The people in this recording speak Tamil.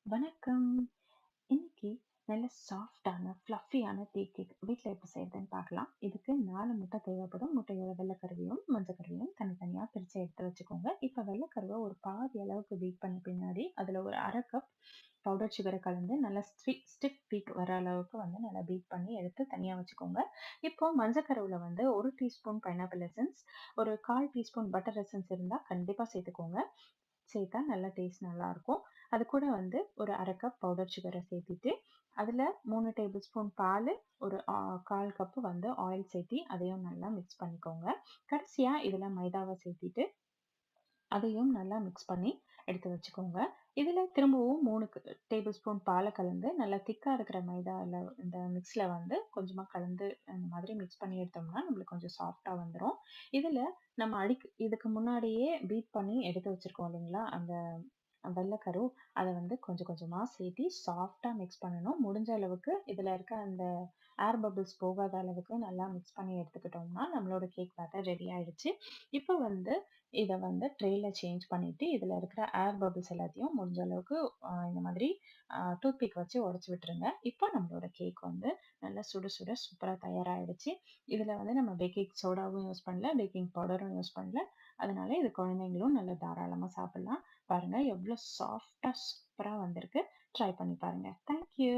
வணக்கம். இன்னைக்கு நல்ல சாஃப்ட்டான, ஃப்ளஃபியான டீ கேக் வீட்ல எப்படி செய்றதுன்னு பார்க்கலாம். இதுக்கு 4 முட்டை தேவைப்படும். முட்டையோட வெள்ளைக்கருவையும், மஞ்சக்கருவையும் தனித்தனியா பிரிச்சு எடுத்து வச்சுக்கோங்க. இப்ப வெள்ளைக்கருவ ஒரு பாதி அளவுக்கு பீட் பண்ண பின்னாடி, அதுல ஒரு 1/2 கப் பவுடர் சுகர கலந்து நல்லா ஸ்டிஃப் பீக் வர அளவுக்கு நல்லா பீட் பண்ணி எடுத்து தனியா வச்சுக்கோங்க. இப்போ மஞ்சக்கருவுல 1 டீஸ்பூன் பைனாப்பிள் எசன்ஸ், ஒரு 1/4 டீஸ்பூன் பட்டர் எசன்ஸ் இருந்தா கண்டிப்பா சேர்த்துக்கோங்க. சேர்த்தா நல்லா டேஸ்ட் நல்லாருக்கும். அது கூட ஒரு 1/2 கப் பவுடர் சுகர சேர்த்துட்டு, அதுல 3 டேபிள் ஸ்பூன் பாலு, ஒரு 1/4 கப் ஆயில் சேர்த்தி அதையும் நல்லா மிக்ஸ் பண்ணிக்கோங்க. கடைசியா இதுல மைதாவ சேர்த்திட்டு, அதையும் நல்லா மிக்ஸ் பண்ணி எடுத்து வச்சுக்கோங்க. இதுல திரும்பவும் 3 டேபிள் ஸ்பூன் பால கலந்து, நல்லா திக்கா இருக்கிற மைதால இந்த மிக்ஸ்ல கொஞ்சமா கலந்து அந்த மாதிரி மிக்ஸ் பண்ணி எடுத்தோம்னா, நம்மளுக்கு கொஞ்சம் சாஃப்ட்டா வந்துரும். இதுல நம்ம இதுக்கு முன்னாடியே பீட் பண்ணி எடுத்து வச்சிருக்கோம் இல்லைங்களா? அந்த வெள்ள கரு, அத கொஞ்சம் கொஞ்சமா சேர்த்தி சாஃப்ட்டா மிக்ஸ் பண்ணணும். முடிஞ்ச அளவுக்கு இதுல இருக்க அந்த ஏர் பபிள்ஸ் போகாத அளவுக்கு நல்லா மிக்ஸ் பண்ணி எடுத்துக்கிட்டோம்னா, நம்மளோட கேக் பேட்டர் ரெடி ஆயிடுச்சு. இப்ப இத ட்ரேல சேஞ்ச் பண்ணிட்டு, இதுல இருக்கிற ஏர் பபிள்ஸ் எல்லாத்தையும் முடிஞ்ச அளவுக்கு இந்த மாதிரி டூத் பிக் வச்சு உடைச்சு விட்டுருங்க. இப்போ நம்மளோட கேக் நல்லா சுட சுட சூப்பரா தயாராயிடுச்சு. இதுல நம்ம பேக்கிங் சோடாவும் யூஸ் பண்ணல, பேக்கிங் பவுடரும் யூஸ் பண்ணல. அதனால இது குழந்தைங்களும் நல்லா தாராளமா சாப்பிடலாம். பாருங்க எவ்ளோ சாஃப்ட்டா சூப்பரா வந்திருக்கு. ட்ரை பண்ணி பாருங்க. Thank you.